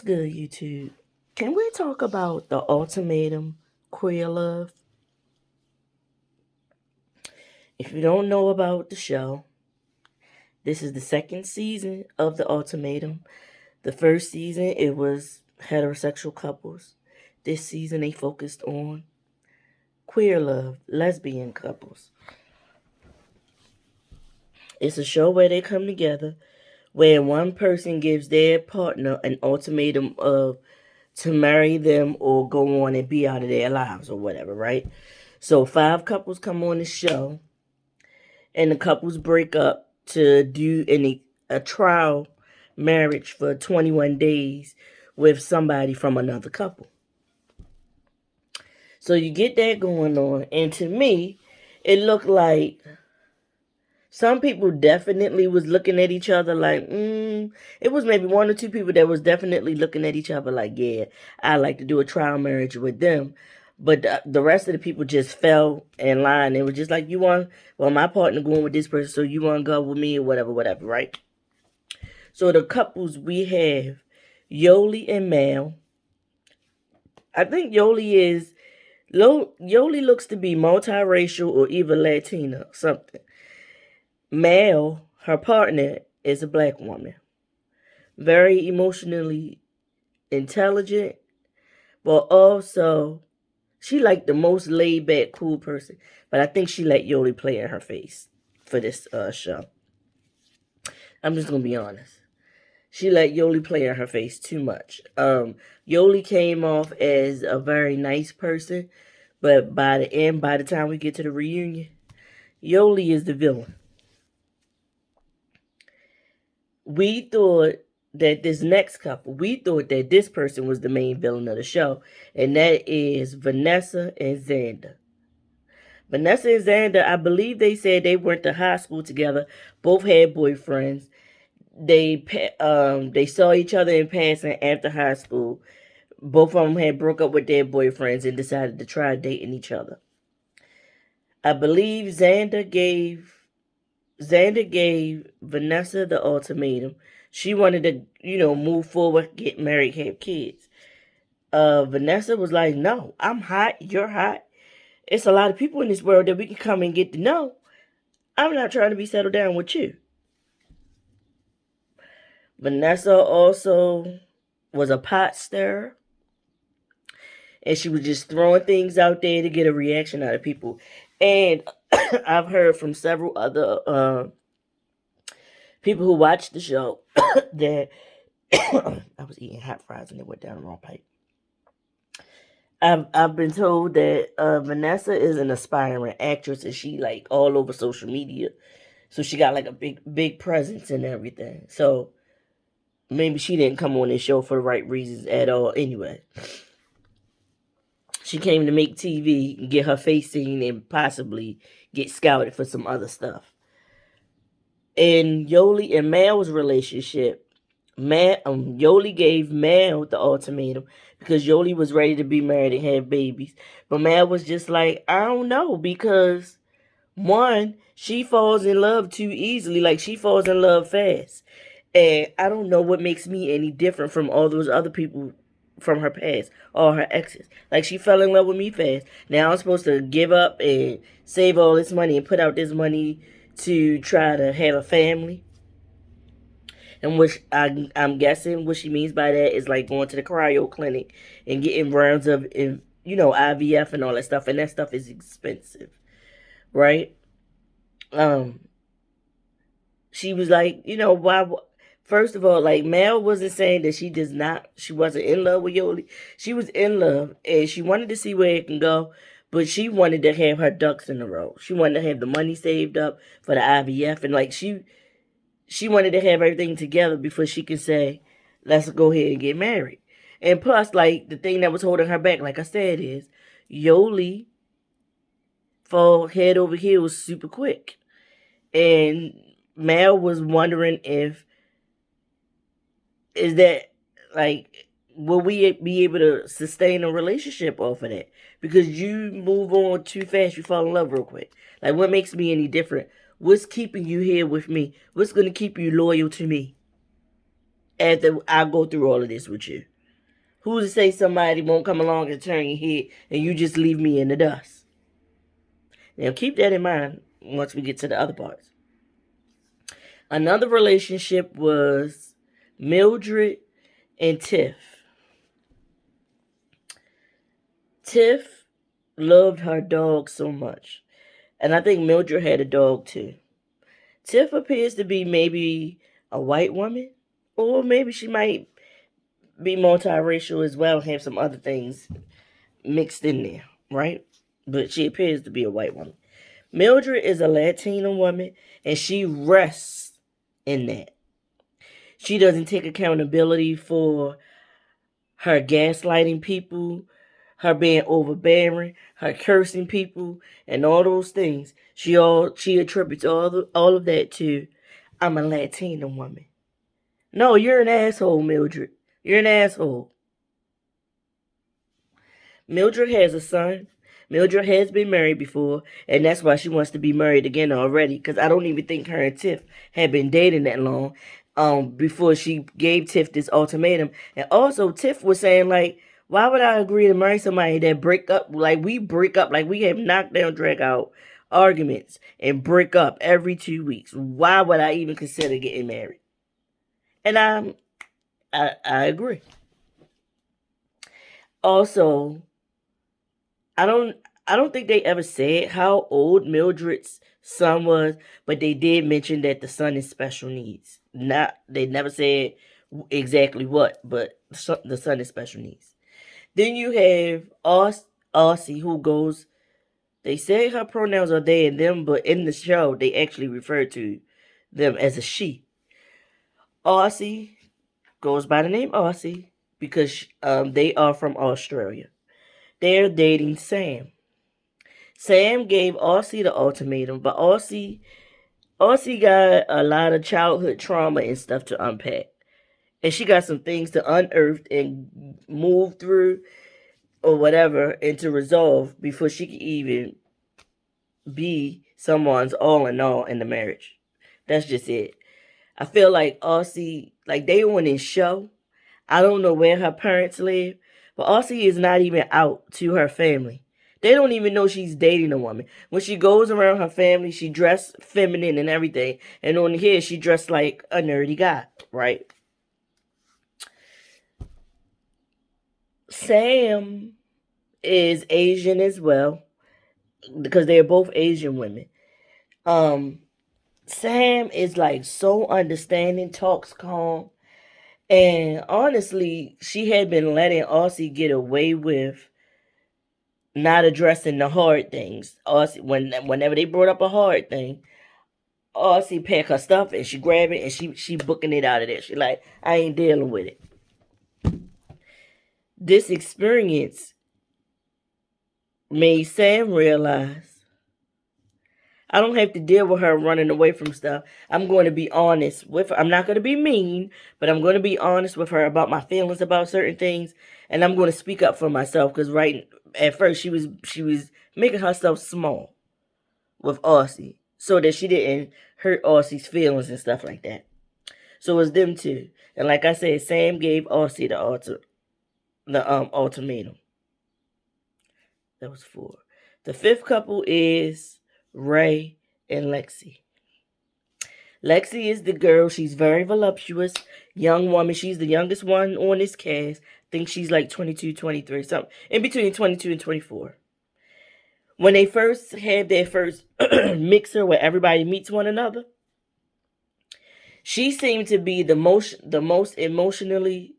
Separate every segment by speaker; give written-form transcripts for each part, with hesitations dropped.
Speaker 1: good, YouTube? Can we talk about the Ultimatum Queer Love? If you don't know about the show, this is the second season of the Ultimatum. The first season, it was heterosexual couples. This season, they focused on queer love, lesbian couples. It's a show where they come together, where one person gives their partner an ultimatum of to marry them or go on and be out of their lives or whatever, right? So 5 couples come on the show, and the couples break up to do a trial marriage for 21 days with somebody from another couple. So you get that going on, and to me, it looked like some people definitely was looking at each other like, it was maybe 1 or 2 people that was definitely looking at each other like, yeah, I'd like to do a trial marriage with them. But the rest of the people just fell in line. They were just like, my partner going with this person, so you want to go with me or whatever, right? So the couples we have, Yoli and Mal. I think Yoli looks to be multiracial or either Latina, something. Mal, her partner, is a black woman. Very emotionally intelligent, but also she like the most laid back, cool person. But I think she let Yoli play in her face for this show. I'm just gonna be honest. She let Yoli play in her face too much. Yoli came off as a very nice person, but by the time we get to the reunion, Yoli is the villain. We thought that this person was the main villain of the show, and that is Vanessa and Xander. Vanessa and Xander, I believe they said they went to high school together, both had boyfriends. They saw each other in passing after high school. Both of them had broke up with their boyfriends and decided to try dating each other. I believe Xander gave Vanessa the ultimatum. She wanted to, move forward, get married, have kids. Vanessa was like, no, I'm hot, you're hot. It's a lot of people in this world that we can come and get to know. I'm not trying to be settled down with you. Vanessa also was a pot stirrer. And she was just throwing things out there to get a reaction out of people. And I've heard from several other people who watched the show that I was eating hot fries and it went down the wrong pipe. I've been told that Vanessa is an aspiring actress and she like all over social media. So she got like a big presence and everything. So maybe she didn't come on this show for the right reasons at all anyway. She came to make TV, get her face seen, and possibly get scouted for some other stuff. In Yoli and Mal's relationship, Yoli gave Mal the ultimatum because Yoli was ready to be married and have babies. But Mal was just like, I don't know, because one, she falls in love too easily. Like, she falls in love fast. And I don't know what makes me any different from all those other people from her past, all her exes. Like, she fell in love with me fast. Now I'm supposed to give up and save all this money and put out this money to try to have a family. And which I'm guessing what she means by that is like going to the cryo clinic and getting rounds of, IVF and all that stuff. And that stuff is expensive, right? She was like, why? First of all, like, Mel wasn't saying that she wasn't in love with Yoli. She was in love, and she wanted to see where it can go, but she wanted to have her ducks in a row. She wanted to have the money saved up for the IVF, and, like, she wanted to have everything together before she could say, let's go ahead and get married. And plus, like, the thing that was holding her back, like I said, is Yoli fall head over heels super quick. And Mel was wondering is that, like, will we be able to sustain a relationship off of that? Because you move on too fast, you fall in love real quick. Like, what makes me any different? What's keeping you here with me? What's going to keep you loyal to me after I go through all of this with you? Who's to say somebody won't come along and turn your head and you just leave me in the dust? Now keep that in mind once we get to the other parts. Another relationship was Mildred and Tiff. Tiff loved her dog so much. And I think Mildred had a dog too. Tiff appears to be maybe a white woman. Or maybe she might be multiracial as well and have some other things mixed in there, right? But she appears to be a white woman. Mildred is a Latina woman, and she rests in that. She doesn't take accountability for her gaslighting people, her being overbearing, her cursing people, and all those things. She attributes all of that to I'm a Latina woman. No, you're an asshole, Mildred. You're an asshole. Mildred has a son. Mildred has been married before, and that's why she wants to be married again already. Because I don't even think her and Tiff had been dating that long before she gave Tiff this ultimatum. And also, Tiff was saying, like, why would I agree to marry somebody that break up? Like, we break up. Like, we have knockdown, drag out arguments and break up every 2 weeks. Why would I even consider getting married? And I agree. Also, I don't think they ever said how old Mildred's son was, but they did mention that the son is special needs. They never said exactly what, but the son is special needs. Then you have Aussie, who goes. They say her pronouns are they and them, but in the show they actually refer to them as a she. Aussie goes by the name Aussie because they are from Australia. They're dating Sam. Sam gave Aussie the ultimatum, but Aussie got a lot of childhood trauma and stuff to unpack. And she got some things to unearth and move through or whatever and to resolve before she can even be someone's all in all in the marriage. That's just it. I feel like Aussie, like they on this show. I don't know where her parents live, but Aussie is not even out to her family. They don't even know she's dating a woman. When she goes around her family, she dressed feminine and everything. And on here, she dressed like a nerdy guy, right? Sam is Asian as well because they're both Asian women. Sam is like so understanding, talks calm. And honestly, she had been letting Aussie get away with not addressing the hard things. Aussie, whenever they brought up a hard thing, Aussie pack her stuff and she grab it and she booking it out of there. She like, I ain't dealing with it. This experience made Sam realize I don't have to deal with her running away from stuff. I'm going to be honest with her. I'm not going to be mean, but I'm going to be honest with her about my feelings about certain things, and I'm going to speak up for myself. Because right at first she was making herself small with Aussie so that she didn't hurt Aussie's feelings and stuff like that. So it's them two, and like I said, Sam gave Aussie the ultimatum. That was 4. The 5th couple is Ray and Lexi. Lexi is the girl. She's very voluptuous, young woman. She's the youngest one on this cast. I think she's like 22, 23, something. In between 22 and 24. When they first had their first mixer where everybody meets one another, she seemed to be the most emotionally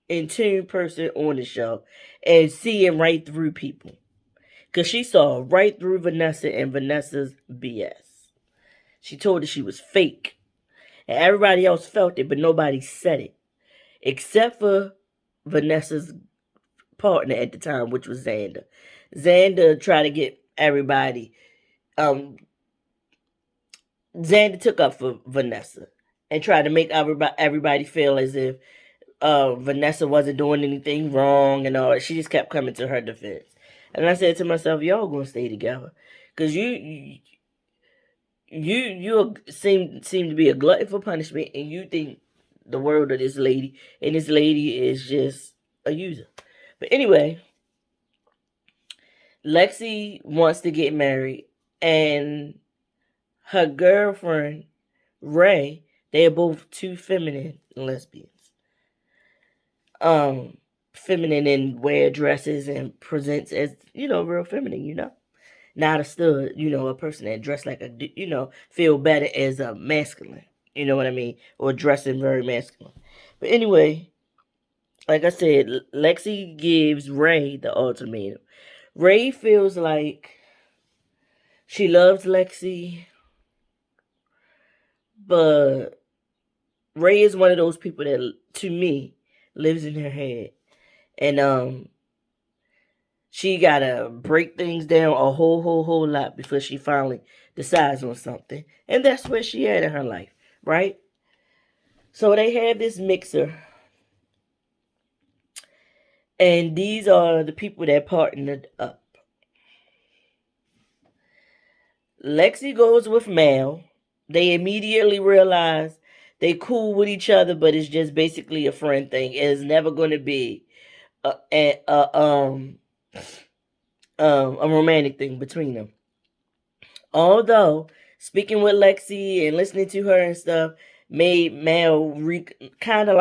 Speaker 1: in tune person on the show and seeing right through people. Because she saw right through Vanessa and Vanessa's BS. She told her she was fake. And everybody else felt it, but nobody said it. Except for Vanessa's partner at the time, which was Xander. Xander tried to get everybody. Xander took up for Vanessa and tried to make everybody feel as if Vanessa wasn't doing anything wrong and all. She just kept coming to her defense. And I said to myself, y'all gonna stay together. Because you seem to be a glutton for punishment, and you think the world of this lady, and this lady is just a user. But anyway, Lexi wants to get married, and her girlfriend, Ray, they are both two feminine lesbians. Feminine and wear dresses and presents as, real feminine, Not a stud, a person that dress like feel better as a masculine. You know what I mean? Or dressing very masculine. But anyway, like I said, Lexi gives Ray the ultimatum. Ray feels like she loves Lexi, but Ray is one of those people that, to me, lives in her head. And she gotta break things down a whole lot before she finally decides on something. And that's where she at in her life, right? So they have this mixer. And these are the people that partnered up. Lexi goes with Mal. They immediately realize they cool with each other, but it's just basically a friend thing. It's never going to be a romantic thing between them. Although speaking with Lexi and listening to her and stuff made Mal reconsider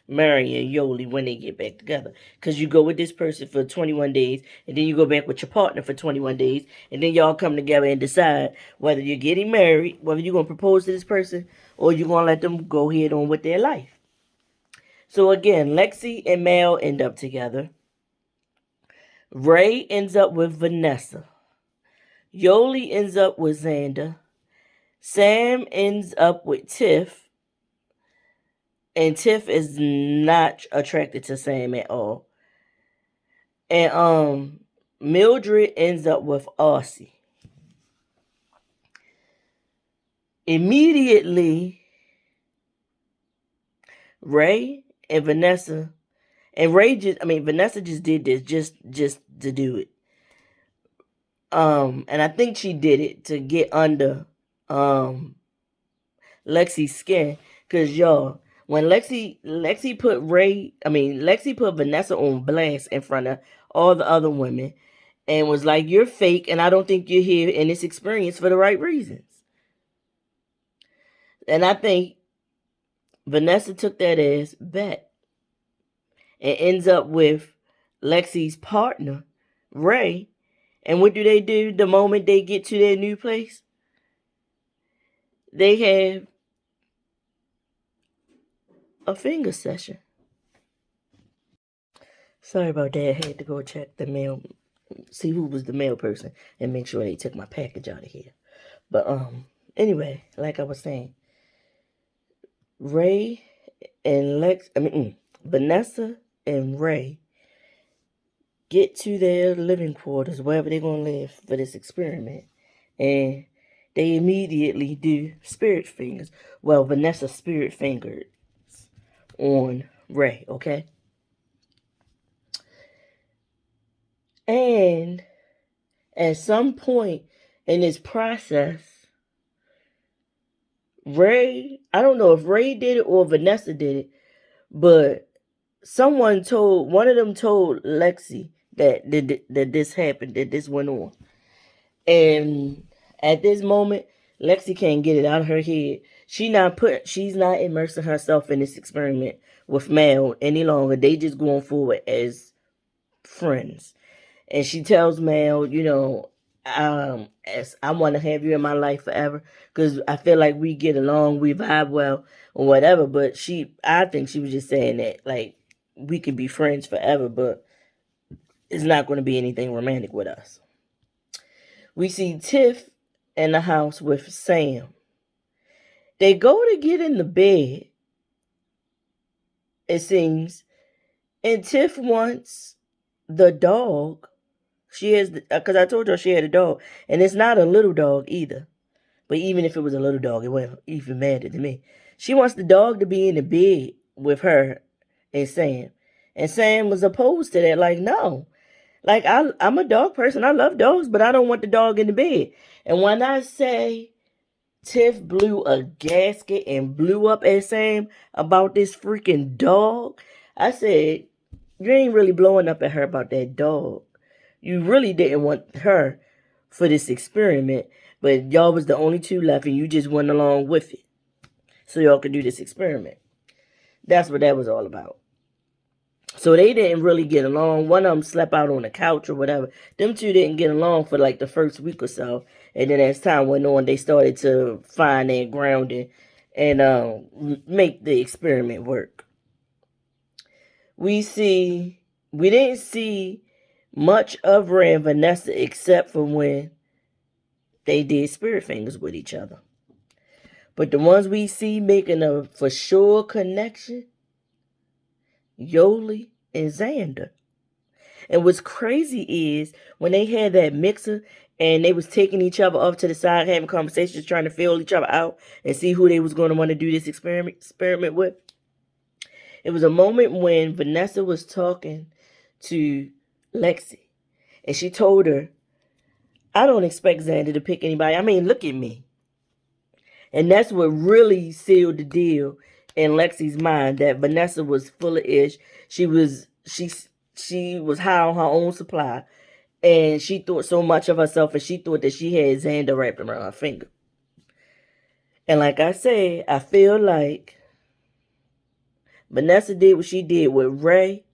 Speaker 1: marrying Yoli when they get back together. Because you go with this person for 21 days, and then you go back with your partner for 21 days, and then y'all come together and decide whether you're getting married, whether you're going to propose to this person, or you're going to let them go head on with their life. So again, Lexi and Mal end up together. Ray ends up with Vanessa. Yoli ends up with Xander. Sam ends up with Tiff. And Tiff is not attracted to Sam at all. And Mildred ends up with Aussie. Immediately, Ray and Vanessa, and Vanessa just did this just to do it. And I think she did it to get under Lexi's skin. Cause y'all, when Lexi put Vanessa on blast in front of all the other women and was like, "You're fake, and I don't think you're here in this experience for the right reasons." And I think Vanessa took that as bet and ends up with Lexi's partner, Ray. And what do the moment they get to their new place? They have a finger session. Sorry about that. I had to go check the mail, see who was the mail person, and make sure they took my package out of here. But anyway, like I was saying, Ray and Vanessa and Ray get to their living quarters, wherever they're gonna live for this experiment, and they immediately do spirit fingers. Well, Vanessa spirit fingered on Ray, okay? And at some point in this process, Ray, I don't know if Ray did it or Vanessa did it, but one of them told Lexi that this happened, that this went on. And at this moment, Lexi can't get it out of her head. She's not immersing herself in this experiment with Mal any longer. They just going forward as friends. And she tells Mal, as I want to have you in my life forever, because I feel like we get along, we vibe well, or whatever. But I think she was just saying that, like, we could be friends forever, but it's not going to be anything romantic with us. We see Tiff in the house with Sam. They go to get in the bed, it seems, and Tiff wants the dog. She has, because I told her she had a dog, and it's not a little dog either. But even if it was a little dog, it wouldn't even matter to me. She wants the dog to be in the bed with her and Sam. And Sam was opposed to that, like, no. Like, I'm a dog person. I love dogs, but I don't want the dog in the bed. And when I say Tiff blew a gasket and blew up at Sam about this freaking dog, I said, you ain't really blowing up at her about that dog. You really didn't want her for this experiment, but y'all was the only two left and you just went along with it so y'all could do this experiment. That's what that was all about. So they didn't really get along. One of them slept out on the couch or whatever. Them two didn't get along for like the first week or so. And then as time went on, they started to find their grounding and make the experiment work. We didn't see much of Ray and Vanessa except for when they did spirit fingers with each other. But the ones we see making a for sure connection, Yoli and Xander. And what's crazy is when they had that mixer and they was taking each other off to the side, having conversations, trying to feel each other out and see who they was going to want to do this experiment with. It was a moment when Vanessa was talking to Lexi. And she told her, I don't expect Xander to pick anybody. I mean, look at me. And that's what really sealed the deal in Lexi's mind, that Vanessa was full of ish. She was high on her own supply. And she thought so much of herself, and she thought that she had Xander wrapped around her finger. And like I said, I feel like Vanessa did what she did with Ray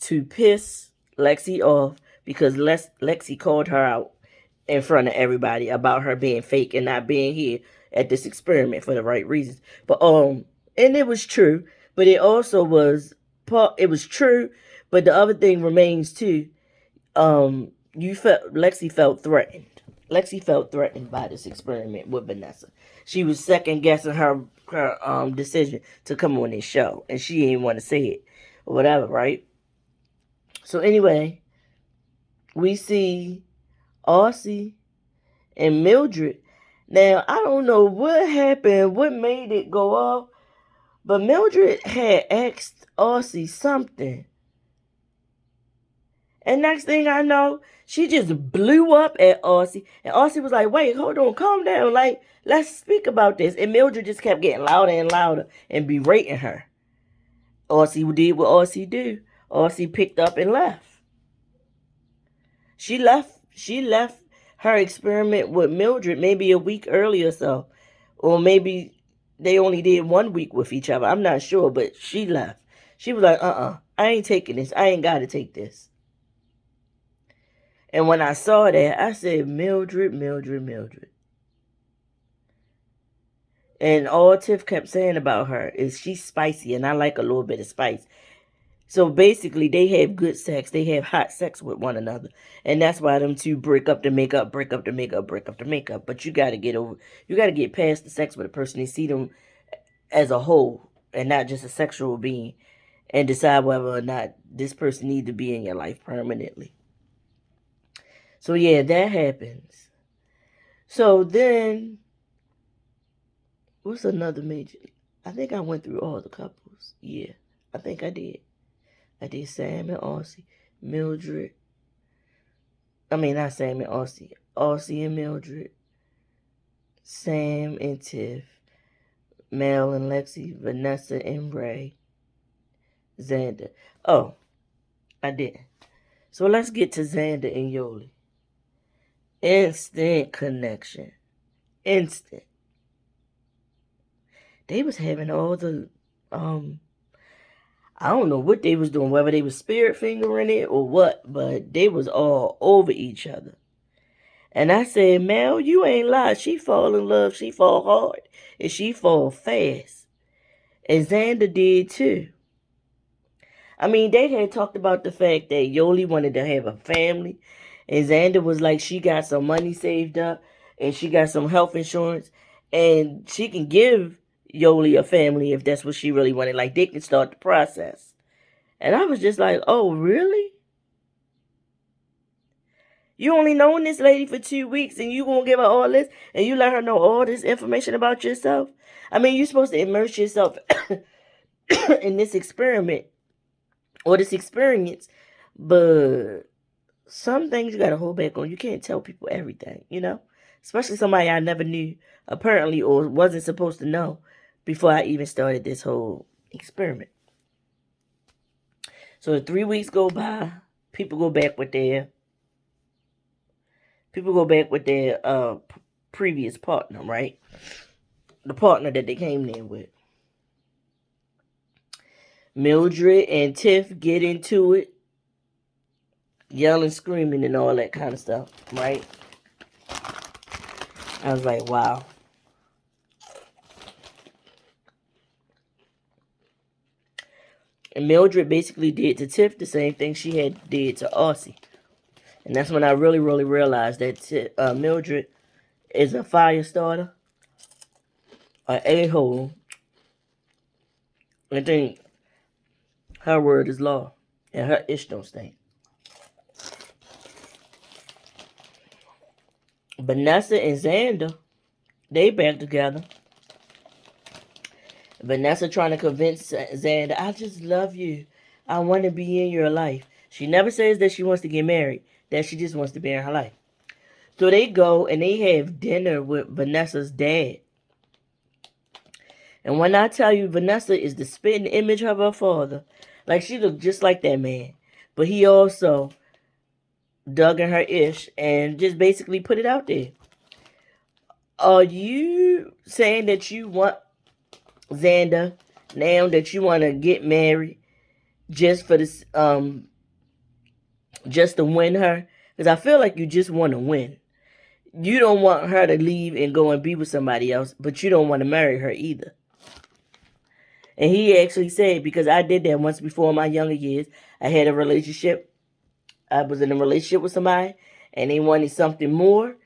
Speaker 1: to piss Lexi off because Lexi called her out in front of everybody about her being fake and not being here at this experiment for the right reasons. But and it was true, but it also was true, but the other thing remains too. Lexi felt threatened. Lexi felt threatened by this experiment with Vanessa. She was second guessing her decision to come on this show, and she didn't want to say it or whatever, right? So anyway, we see Aussie and Mildred. Now, I don't know what happened, what made it go off, but Mildred had asked Aussie something. And next thing I know, she just blew up at Aussie. And Aussie was like, wait, hold on, calm down. Like, let's speak about this. And Mildred just kept getting louder and louder and berating her. Aussie did what Aussie do. Aussie picked up and left. She left her experiment with Mildred maybe a week earlier or so. Or maybe they only did 1 week with each other. I'm not sure, but she left. She was like, I ain't taking this. I ain't got to take this. And when I saw that, I said, Mildred, Mildred, Mildred. And all Tiff kept saying about her is she's spicy, and I like a little bit of spice. So basically, they have good sex. They have hot sex with one another. And that's why them two break up to make up, break up to make up, break up to make up. But you got to get past the sex with a person and see them as a whole and not just a sexual being and decide whether or not this person needs to be in your life permanently. So yeah, that happens. So then, what's another major? I think I went through all the couples. Yeah, I think I did. I did Sam and Aussie, Mildred. I mean, not Sam and Aussie. Aussie and Mildred. Sam and Tiff. Mel and Lexi. Vanessa and Ray. Xander. Oh, I didn't. So let's get to Xander and Yoli. Instant connection. Instant. They was having all the, I don't know what they was doing, whether they was spirit fingering it or what, but they was all over each other. And I said, Mel, you ain't lie. She fall in love. She fall hard. And she fall fast. And Xander did too. I mean, they had talked about the fact that Yoli wanted to have a family. And Xander was like, she got some money saved up. And she got some health insurance. And she can give Yoli a family if that's what she really wanted. Like, they can start the process. And I was just like, oh, really? You only known this lady for 2 weeks and you gonna give her all this and you let her know all this information about yourself? I mean, you're supposed to immerse yourself in this experiment or this experience, but some things you gotta hold back on. You can't tell people everything, you know? Especially somebody I never knew, apparently, or wasn't supposed to know before I even started this whole experiment. So 3 weeks go by. People go back with their previous partner, right? The partner that they came there with. Mildred and Tiff get into it, yelling, screaming, and all that kind of stuff, right? I was like, wow. And Mildred basically did to Tiff the same thing she had did to Aussie. And that's when I really, really realized that Mildred is a fire starter, an a-hole. I think her word is law, and her ish don't stink. Vanessa and Xander, they back together. Vanessa trying to convince Xander, I just love you. I want to be in your life. She never says that she wants to get married, that she just wants to be in her life. So they go and they have dinner with Vanessa's dad. And when I tell you Vanessa is the spitting image of her father, like she looked just like that man. But he also dug in her ish and just basically put it out there. Are you saying that you want Xander now, that you want to get married just for this, just to win her? Because I feel like you just want to win. You don't want her to leave and go and be with somebody else, but you don't want to marry her either. And he actually said, because I did that once before in my younger years. I had a relationship. I was in a relationship with somebody, and they wanted something more.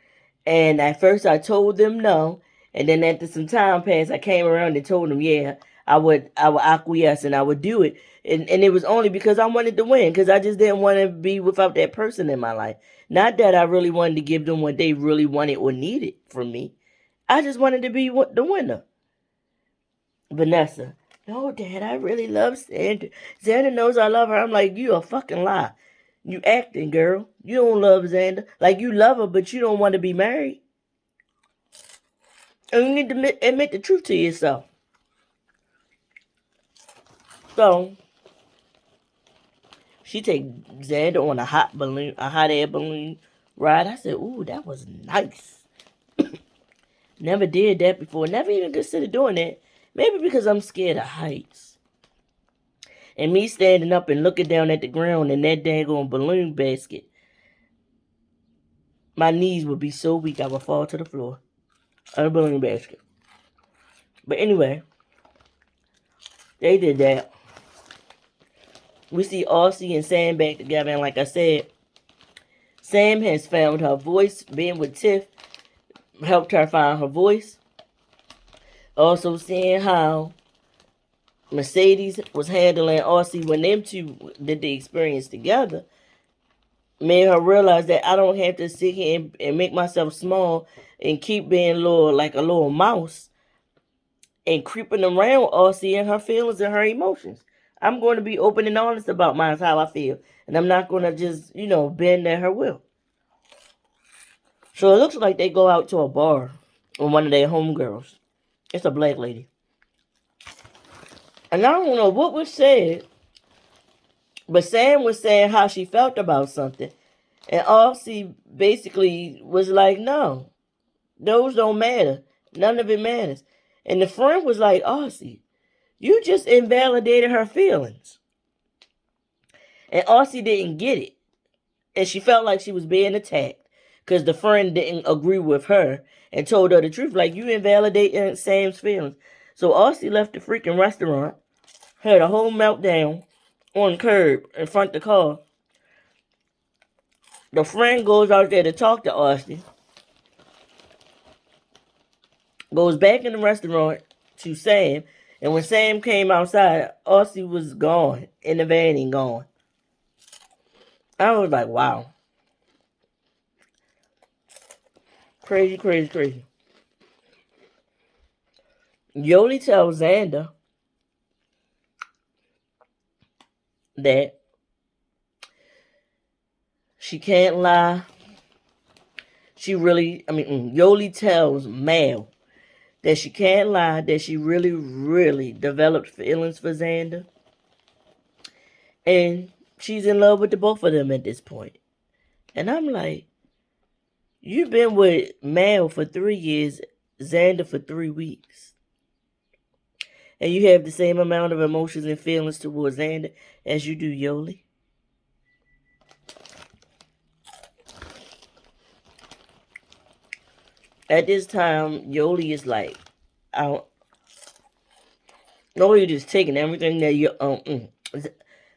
Speaker 1: And at first I told them no. And then after some time passed, I came around and told them, yeah, I would acquiesce and I would do it. And it was only because I wanted to win, because I just didn't want to be without that person in my life. Not that I really wanted to give them what they really wanted or needed from me. I just wanted to be the winner. Vanessa, no, Dad, I really love Xander. Xander knows I love her. I'm like, you a fucking lie. You acting, girl. You don't love Xander. Like, you love her, but you don't want to be married. And you need to admit the truth to yourself. So, she take Xander on a hot air balloon ride. I said, ooh, that was nice. Never did that before. Never even considered doing that. Maybe because I'm scared of heights. And me standing up and looking down at the ground in that daggone balloon basket, my knees would be so weak I would fall to the floor of the balloon basket. But anyway, they did that. We see Aussie and Sam back together, and like I said, Sam has found her voice. Being with Tiff helped her find her voice. Also seeing how Mercedes was handling Aussie when them two did the experience together made her realize that I don't have to sit here and make myself small and keep being like a little mouse and creeping around Aussie and her feelings and her emotions. I'm going to be open and honest about how I feel. And I'm not going to just, bend at her will. So it looks like they go out to a bar with one of their homegirls. It's a black lady. And I don't know what was said, but Sam was saying how she felt about something. And Aussie basically was like, no, those don't matter. None of it matters. And the friend was like, Aussie, you just invalidated her feelings. And Aussie didn't get it. And she felt like she was being attacked because the friend didn't agree with her and told her the truth. Like, you invalidate Sam's feelings. So Aussie left the freaking restaurant, had a whole meltdown on the curb in front of the car. The friend goes out there to talk to Austin. Goes back in the restaurant to Sam. And when Sam came outside, Austin was gone. In the van and gone. I was like, wow. Crazy, crazy, crazy. Yoli tells Xander that she can't lie. Yoli tells Mal that she can't lie, that she really, really developed feelings for Xander. And she's in love with the both of them at this point. And I'm like, you've been with Mal for 3 years, Xander for 3 weeks. And you have the same amount of emotions and feelings towards Xander as you do Yoli. At this time, Yoli is like, out. No, you're just taking everything that you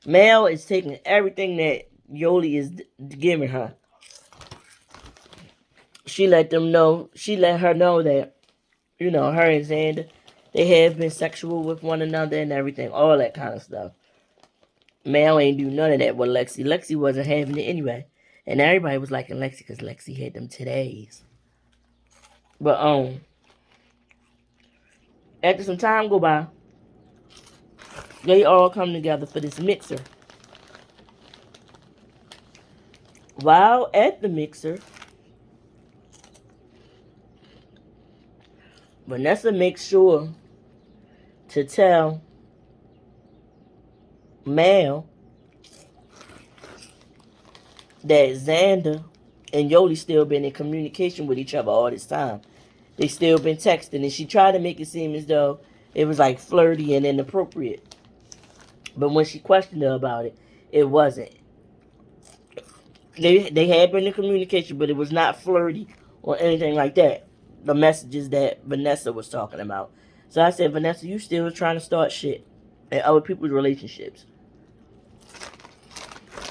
Speaker 1: Mal is taking everything that Yoli is giving her. She let her know that, her and Xander, they have been sexual with one another and everything, all that kind of stuff. Mal ain't do none of that with Lexi. Lexi wasn't having it anyway. And everybody was liking Lexi because Lexi had them today's. But after some time go by, they all come together for this mixer. While at the mixer, Vanessa makes sure to tell Mal that Xander and Yoli still been in communication with each other all this time. They still been texting, and she tried to make it seem as though it was like flirty and inappropriate. But when she questioned her about it, it wasn't. They had been in communication, but it was not flirty or anything like that. The messages that Vanessa was talking about. So I said, Vanessa, you still trying to start shit in other people's relationships.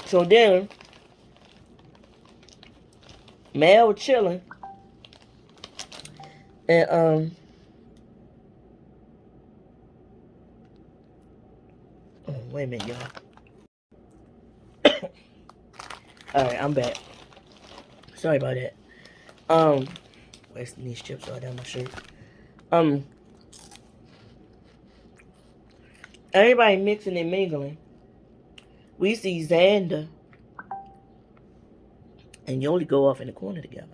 Speaker 1: So then, Mal was chilling, and oh, wait a minute, y'all. All right, I'm back. Sorry about that. Wasting these chips all down my shirt. Everybody mixing and mingling. We see Xander and Yoli go off in the corner together.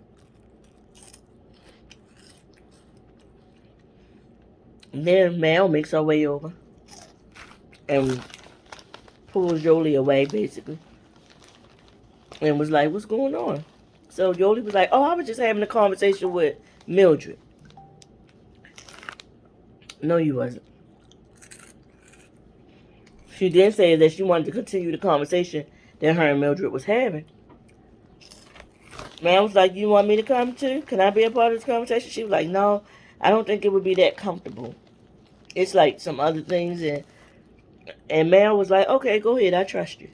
Speaker 1: And then Mal makes her way over and pulls Yoli away, basically, and was like, what's going on? So Yoli was like, oh, I was just having a conversation with Mildred. No, you wasn't. She did say that she wanted to continue the conversation that her and Mildred was having. Man was like, you want me to come too? Can I be a part of this conversation? She was like, no, I don't think it would be that comfortable. It's like some other things. And Mel was like, okay, go ahead. I trust you.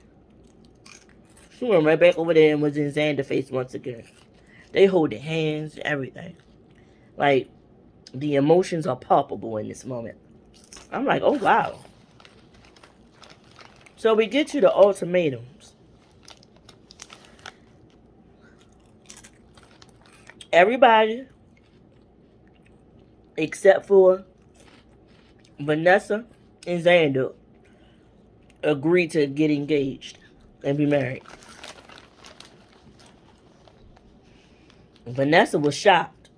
Speaker 1: She went right back over there and was in Xander's face once again. They holding hands, everything. Like, the emotions are palpable in this moment. I'm like, oh, wow. So we get to the ultimatums. Everybody, except for Vanessa and Xander, agreed to get engaged and be married. Vanessa was shocked.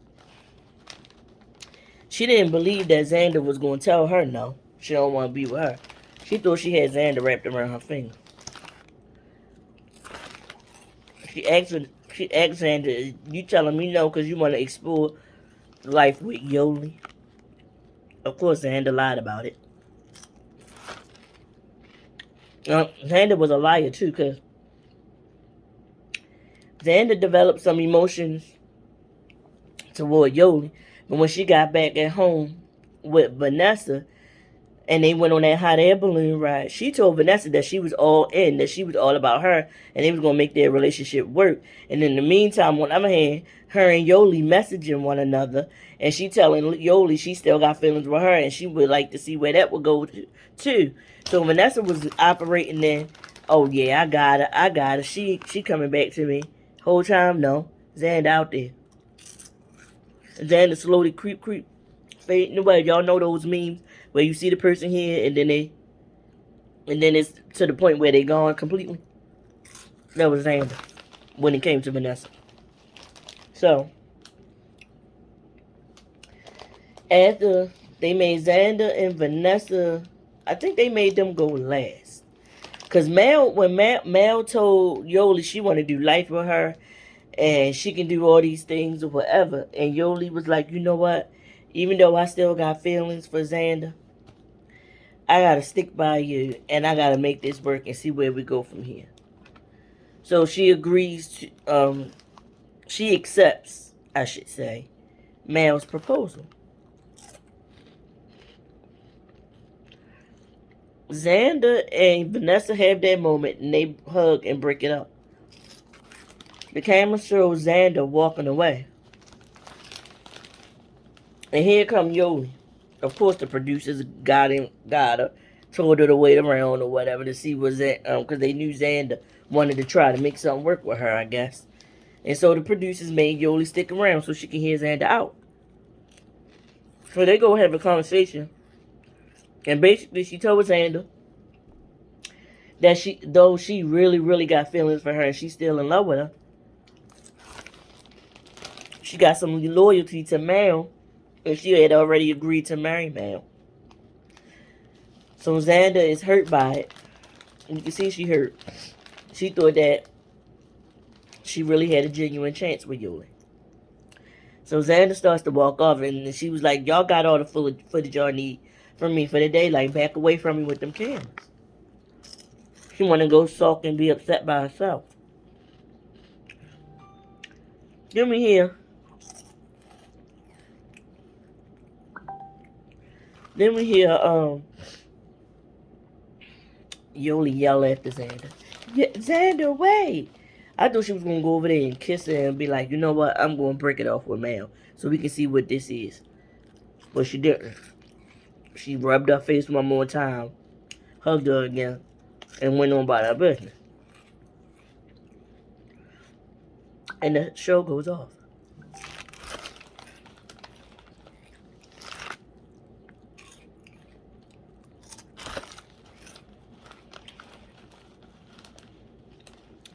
Speaker 1: She didn't believe that Xander was going to tell her no. She don't want to be with her. She thought she had Xander wrapped around her finger. She asked Xander, you telling me no because you want to explore life with Yoli? Of course, Xander lied about it. Xander was a liar too, because Xander developed some emotions toward Yoli. But when she got back at home with Vanessa and they went on that hot air balloon ride, she told Vanessa that she was all in, that she was all about her, and they was going to make their relationship work. And in the meantime, on the other hand, her and Yoli messaging one another, and she telling Yoli she still got feelings with her, and she would like to see where that would go too. So Vanessa was operating in, oh yeah, I got her. She coming back to me. Whole time, no. Xander out there. Xander slowly creep, fading away. Y'all know those memes where you see the person here and then it's to the point where they gone completely. That was Xander when it came to Vanessa. So after they made Xander and Vanessa, I think they made them go last. Because when Mel told Yoli she want to do life with her and she can do all these things or whatever, and Yoli was like, you know what? Even though I still got feelings for Xander, I gotta stick by you and I gotta make this work and see where we go from here. So she agrees to, she accepts, I should say, Mel's proposal. Xander and Vanessa have that moment and they hug and break it up. The camera shows Xander walking away. And here come Yoli. Of course, the producers got her, told her to wait around or whatever to see what because they knew Xander wanted to try to make something work with her, I guess. And so the producers made Yoli stick around so she can hear Xander out. So they go have a conversation. And basically she told Xander that though she really, really got feelings for her and she's still in love with her, she got some loyalty to Mal, and she had already agreed to marry Mal. So Xander is hurt by it. And you can see she hurt. She thought that she really had a genuine chance with Yoli. So Xander starts to walk off, and she was like, y'all got all the footage y'all need from me for the day. Like, back away from me with them cameras. She want to go sulk and be upset by herself. Give me here. Then we hear Yoli yell at the Xander. Yeah, Xander, wait. I thought she was going to go over there and kiss her and be like, you know what, I'm going to break it off with Mal so we can see what this is. But she didn't. She rubbed her face one more time, hugged her again, and went on about her business. And the show goes off.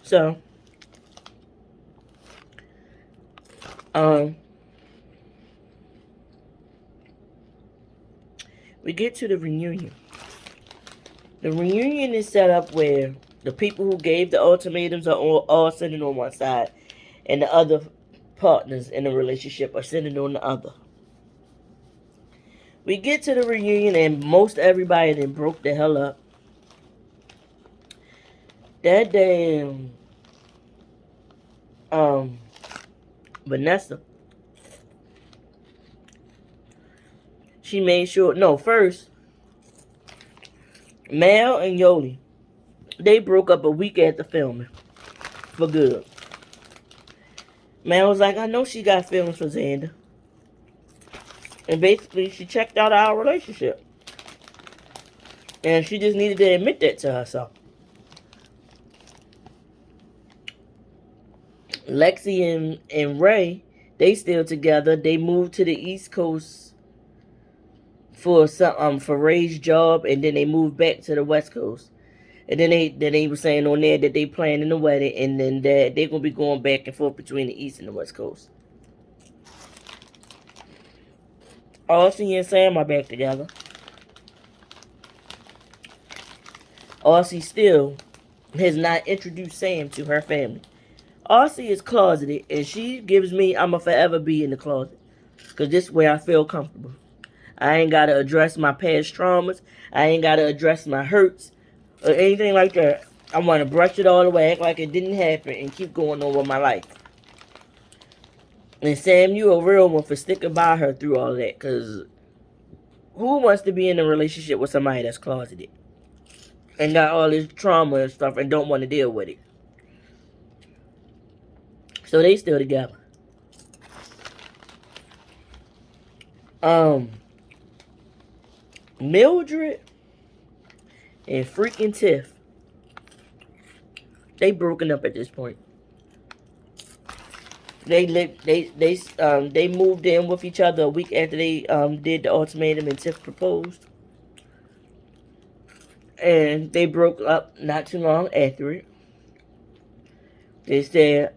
Speaker 1: So, we get to the reunion. The reunion is set up where the people who gave the ultimatums are all sitting on one side, and the other partners in the relationship are sitting on the other. We get to the reunion, and most everybody then broke the hell up. That damn Vanessa, she made sure, no, first Mal and Yoli, they broke up a week after filming for good. Mal was like, I know she got feelings for Xander, and basically she checked out our relationship, and she just needed to admit that to herself. Lexi and Ray, they still together. They moved to the East Coast for Ray's job, and then they moved back to the West Coast. And then they were saying on there that they planning the wedding, and then that they're gonna be going back and forth between the East and the West Coast. Aussie and Sam are back together. Aussie still has not introduced Sam to her family. Aussie is closeted, and she gives me I'ma forever be in the closet. Because this is where I feel comfortable. I ain't got to address my past traumas. I ain't got to address my hurts or anything like that. I want to brush it all away, act like it didn't happen, and keep going on with my life. And Sam, you a real one for sticking by her through all that. Because who wants to be in a relationship with somebody that's closeted and got all this trauma and stuff and don't want to deal with it? So they still together. Mildred and freaking Tiff, they broken up at this point. They moved in with each other a week after they did the ultimatum and Tiff proposed. And they broke up not too long after it. They said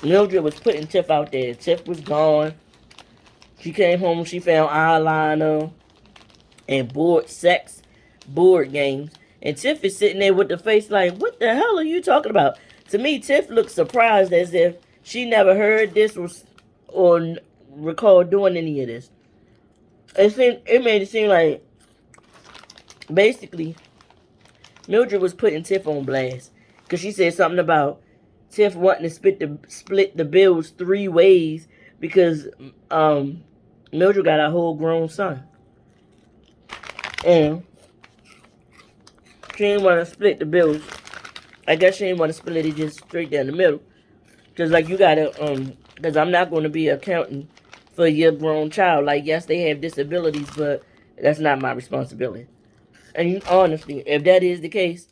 Speaker 1: Mildred was putting Tiff out there. Tiff was gone. She came home and she found eyeliner and board games And Tiff is sitting there with the face like, what the hell are you talking about? To me, Tiff looks surprised as if she never heard this or recall doing any of this. It made it seem like basically Mildred was putting Tiff on blast because she said something about Tiff wanting to split the bills 3 ways because Mildred got a whole grown son. And she didn't want to split the bills. I guess she didn't want to split it just straight down the middle. Because, like, you got to, because I'm not going to be accounting for your grown child. Like, yes, they have disabilities, but that's not my responsibility. And honestly, if that is the case,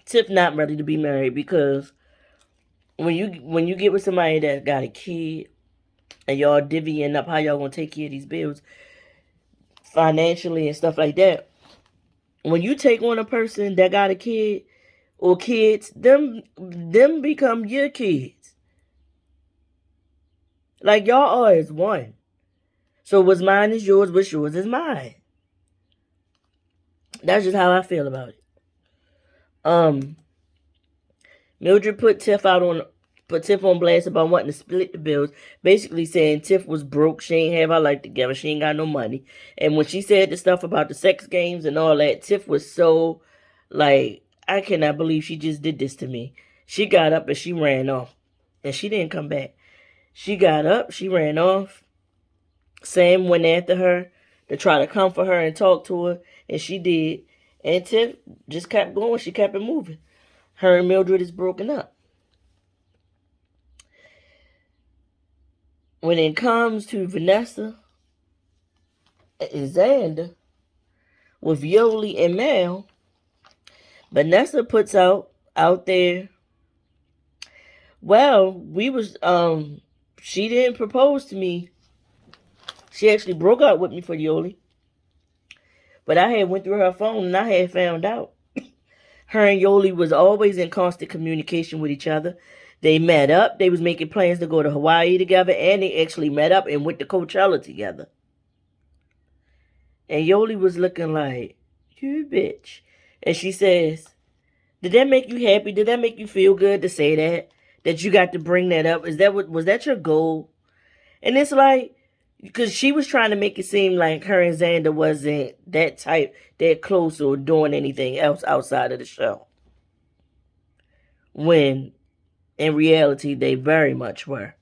Speaker 1: Tiff not ready to be married because when you get with somebody that got a kid and y'all divvying up how y'all going to take care of these bills financially and stuff like that, when you take on a person that got a kid or kids, them become your kids. Like, y'all are as one. So what's mine is yours, what's yours is mine. That's just how I feel about it. Mildred put Tiff on blast about wanting to split the bills, basically saying Tiff was broke, she ain't have her life together, she ain't got no money. And when she said the stuff about the sex games and all that, Tiff was so like, I cannot believe she just did this to me. She got up and she ran off. And she didn't come back. She got up, she ran off. Sam went after her to try to comfort her and talk to her, and she did. And Tiff just kept going. She kept it moving. Her and Mildred is broken up. When it comes to Vanessa and Xander with Yoli and Mel, Vanessa puts out there, well, she didn't propose to me. She actually broke up with me for Yoli. But I had went through her phone and I had found out. Her and Yoli was always in constant communication with each other. They met up. They was making plans to go to Hawaii together. And they actually met up and went to Coachella together. And Yoli was looking like, you bitch. And she says, did that make you happy? Did that make you feel good to say that? That you got to bring that up? Was that your goal? And it's like, because she was trying to make it seem like her and Xander wasn't that close or doing anything else outside of the show. When, in reality, they very much were.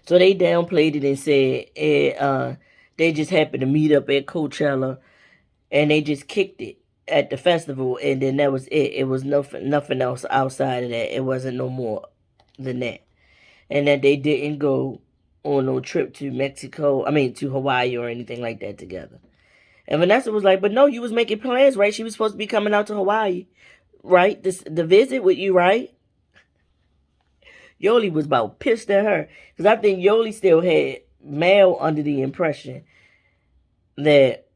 Speaker 1: So they downplayed it and said they just happened to meet up at Coachella and they just kicked it at the festival, and then that was it. It was nothing else outside of that. It wasn't no more than that. And that they didn't go on no trip to to Hawaii or anything like that together. And Vanessa was like, but no, you was making plans, right? She was supposed to be coming out to Hawaii, right? The visit with you, right? Yoli was about pissed at her. Because I think Yoli still had Mel under the impression that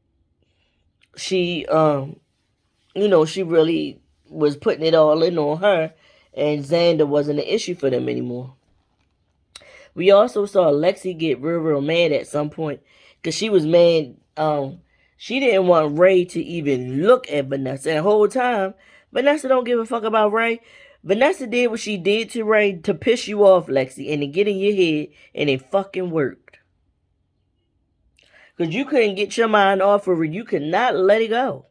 Speaker 1: she, she really was putting it all in on her. And Xander wasn't an issue for them anymore. We also saw Lexi get real mad at some point because she was mad. She didn't want Ray to even look at Vanessa. And the whole time, Vanessa don't give a fuck about Ray. Vanessa did what she did to Ray to piss you off, Lexi, and to get in your head, and it fucking worked. Because you couldn't get your mind off of her. You could not let it go.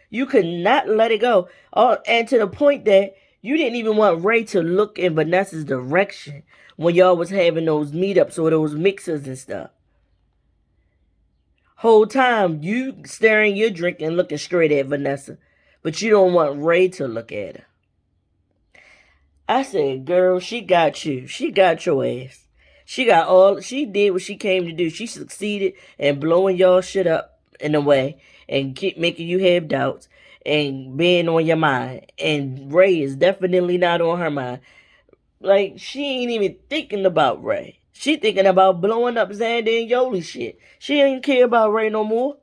Speaker 1: You could not let it go. And to the point that you didn't even want Ray to look in Vanessa's direction when y'all was having those meetups or those mixers and stuff. Whole time, you staring your drink and looking straight at Vanessa. But you don't want Ray to look at her. I said, girl, she got you. She got your ass. She did what she came to do. She succeeded in blowing y'all shit up in a way and keep making you have doubts and being on your mind. And Ray is definitely not on her mind. Like, she ain't even thinking about Ray. She thinking about blowing up Xander and Yoli shit. She ain't care about Ray no more.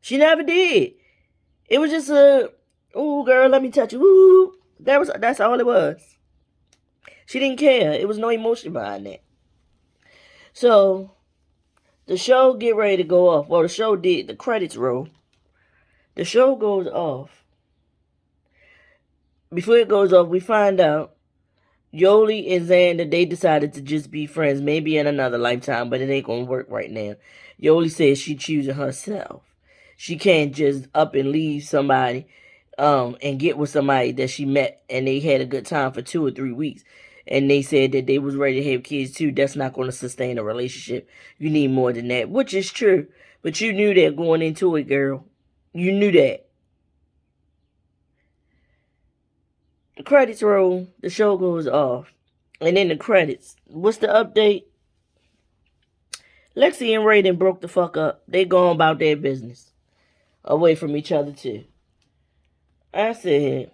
Speaker 1: She never did. It was just ooh, girl, let me touch you. Ooh. That's all it was. She didn't care. It was no emotion behind that. So, the show get ready to go off. Well, the show did. The credits roll. The show goes off. Before it goes off, we find out Yoli and Xander, they decided to just be friends, maybe in another lifetime, but it ain't gonna work right now. Yoli says she choosing herself. She can't just up and leave somebody, and get with somebody that she met and they had a good time for 2 or 3 weeks. And they said that they was ready to have kids too. That's not gonna sustain a relationship. You need more than that, which is true. But you knew that going into it, girl. You knew that. The credits roll, the show goes off. And in the credits, what's the update? Lexi and Raiden broke the fuck up. They going about their business. Away from each other too. I said,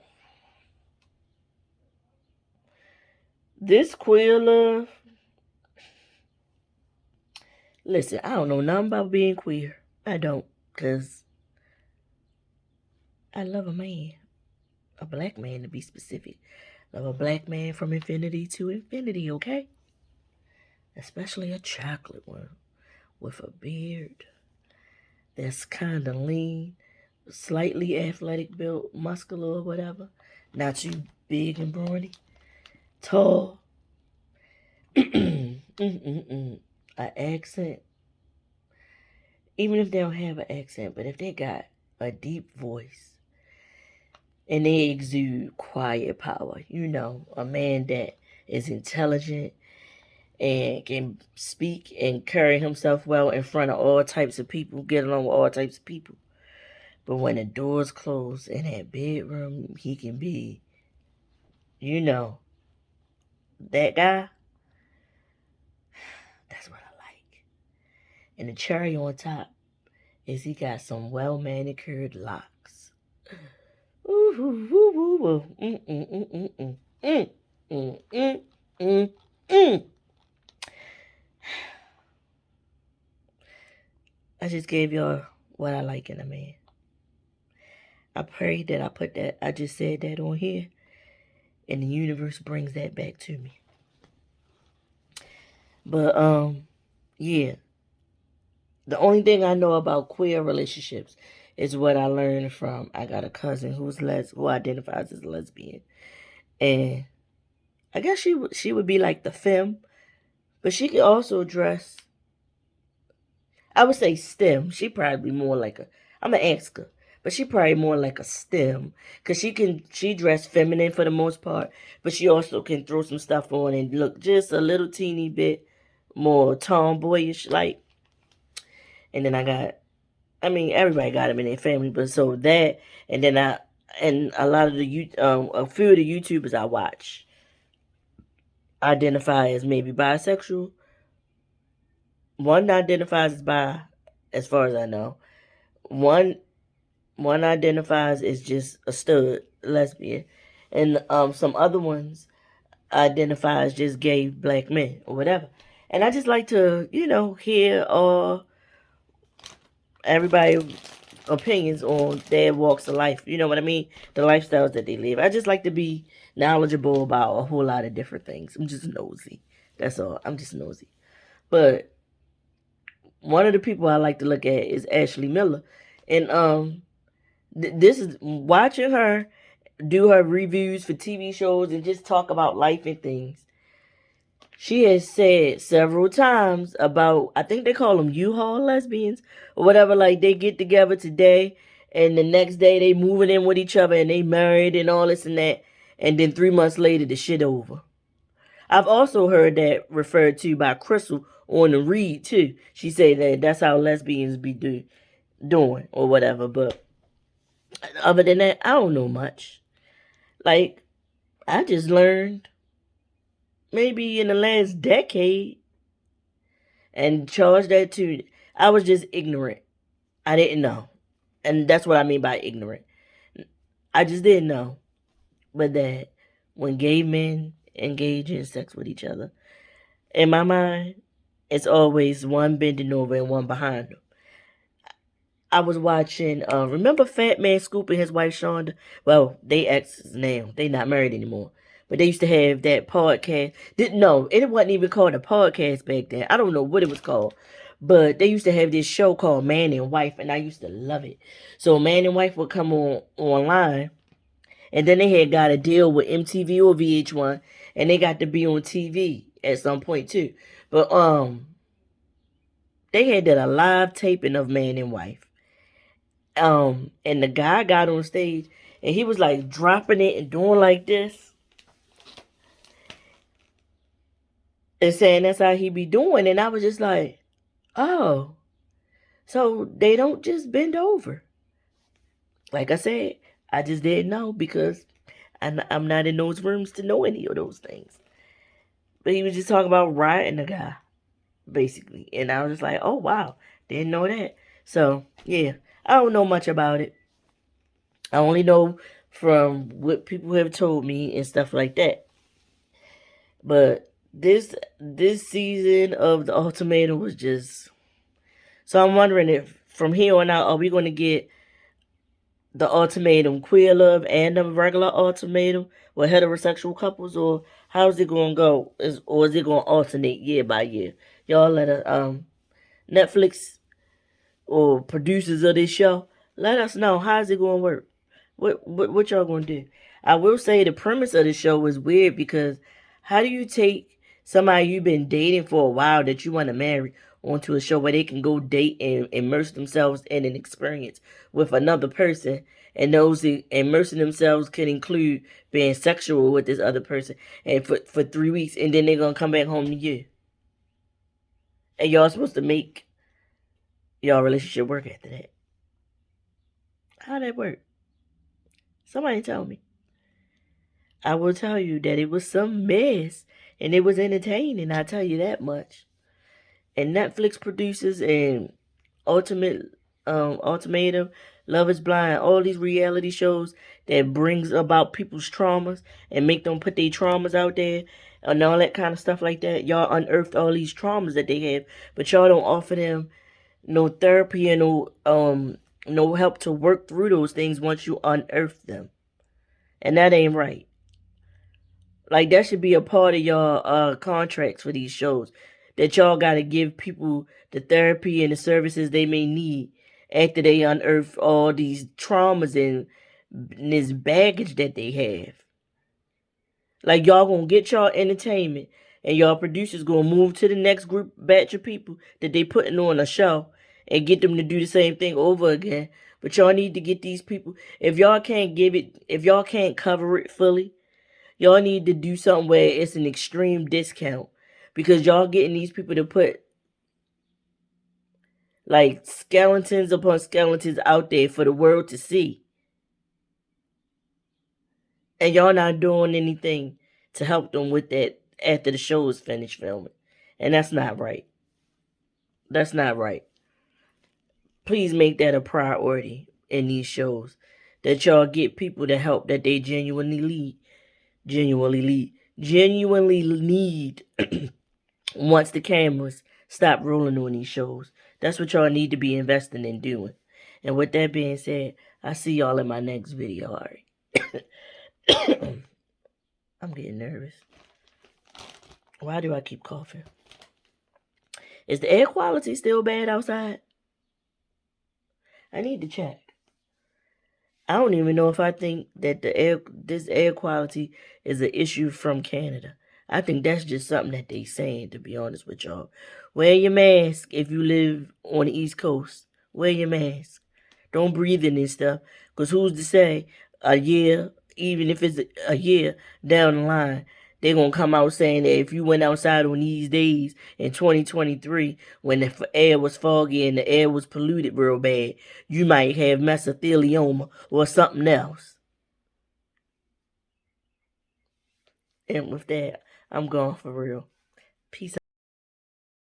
Speaker 1: this queer love. Listen, I don't know nothing about being queer. I don't. Because I love a man. A black man to be specific. Love a black man from infinity to infinity, okay? Especially a chocolate one. With a beard. That's kind of lean. Slightly athletic built. Muscular or whatever. Not too big and brawny. Tall. An accent. Even if they don't have an accent, but if they got a deep voice and they exude quiet power, you know, a man that is intelligent and can speak and carry himself well in front of all types of people, get along with all types of people. But when the doors close in that bedroom, he can be, you know, that guy. That's what I like. And the cherry on top is he got some well manicured locks. Ooh, ooh, ooh, ooh, I just gave y'all what I like in a man. I pray that I just said that on here, and the universe brings that back to me. But, yeah. The only thing I know about queer relationships is what I learned from, I got a cousin who identifies as a lesbian. And I guess she would be like the femme, but she could also dress, I would say STEM. She probably more like I'm going to ask her, but she probably more like a STEM. Because she dress feminine for the most part, but she also can throw some stuff on and look just a little teeny bit more tomboyish like. And then everybody got them in their family, but so that, and then a lot of a few of the YouTubers I watch identify as maybe bisexual. One identifies as bi, as far as I know. One identifies as just a stud lesbian, and some other ones identify as just gay black men or whatever. And I just like to, hear everybody opinions on their walks of life. You know what I mean? The lifestyles that they live. I just like to be knowledgeable about a whole lot of different things. I'm just nosy. That's all. I'm just nosy. But one of the people I like to look at is Ashley Miller. And this is watching her do her reviews for TV shows and just talk about life and things. She has said several times about, I think they call them U-Haul lesbians or whatever, like they get together today and the next day they moving in with each other and they married and all this and that, and then 3 months later the shit over. I've also heard that referred to by Crystal on the read too. She said that that's how lesbians be doing or whatever, but other than that, I don't know much. Like, I just learned maybe in the last decade and charge that to, I was just ignorant. I didn't know. And that's what I mean by ignorant. I just didn't know. But that when gay men engage in sex with each other, in my mind, it's always one bending over and one behind them. I was watching, remember Fat Man Scoop and his wife Shonda? Well, they exes now. They not married anymore. But they used to have that podcast. No, it wasn't even called a podcast back then. I don't know what it was called. But they used to have this show called Man and Wife, and I used to love it. So Man and Wife would come on online, and then they had got a deal with MTV or VH1, and they got to be on TV at some point too. But they had did a live taping of Man and Wife. And the guy got on stage, and he was like dropping it and doing like this, and saying that's how he be doing. And I was just like, oh, so they don't just bend over. Like I said, I just didn't know because I'm not in those rooms to know any of those things. But he was just talking about riding the guy, basically. And I was just like, oh, wow, didn't know that. So, yeah, I don't know much about it. I only know from what people have told me and stuff like that. But this season of the Ultimatum was just... So I'm wondering if from here on out, are we going to get the ultimatum queer love and the regular ultimatum with heterosexual couples, or how's it going to go? Or is it going to alternate year by year? Y'all let us, Netflix or producers of this show, let us know, how's it going to work. What y'all going to do? I will say the premise of the show is weird, because how do you take somebody you've been dating for a while that you want to marry onto a show where they can go date and immerse themselves in an experience with another person, and those immersing themselves can include being sexual with this other person, and for 3 weeks, and then they're going to come back home to you, and y'all supposed to make y'all relationship work after that? How that work? Somebody tell me. I will tell you that it was some mess, and it was entertaining, I'll tell you that much. And Netflix producers and Ultimatum, Love is Blind, all these reality shows that brings about people's traumas and make them put their traumas out there and all that kind of stuff like that. Y'all unearthed all these traumas that they have, but y'all don't offer them no therapy and no help to work through those things once you unearth them. And that ain't right. Like, that should be a part of y'all contracts for these shows, that y'all got to give people the therapy and the services they may need after they unearth all these traumas and this baggage that they have. Like, y'all gonna get y'all entertainment, and y'all producers gonna move to the next group batch of people that they putting on a show and get them to do the same thing over again. But y'all need to get these people, if y'all can't cover it fully, y'all need to do something where it's an extreme discount, because y'all getting these people to put like skeletons upon skeletons out there for the world to see, and y'all not doing anything to help them with that after the show is finished filming. And that's not right. That's not right. Please make that a priority in these shows, that y'all get people the help that they genuinely need once the cameras stop rolling on these shows. That's what y'all need to be investing in doing. And with that being said, I see y'all in my next video. All right. I'm getting nervous. Why do I keep coughing? Is the air quality still bad outside? I need to check. I don't even know if I think that this air quality is an issue from Canada. I think that's just something that they saying, to be honest with y'all. Wear your mask if you live on the East Coast. Wear your mask. Don't breathe in this stuff. Because who's to say a year, even if it's a year down the line, they're going to come out saying that if you went outside on these days in 2023, when the air was foggy and the air was polluted real bad, you might have mesothelioma or something else. And with that, I'm gone for real. Peace out.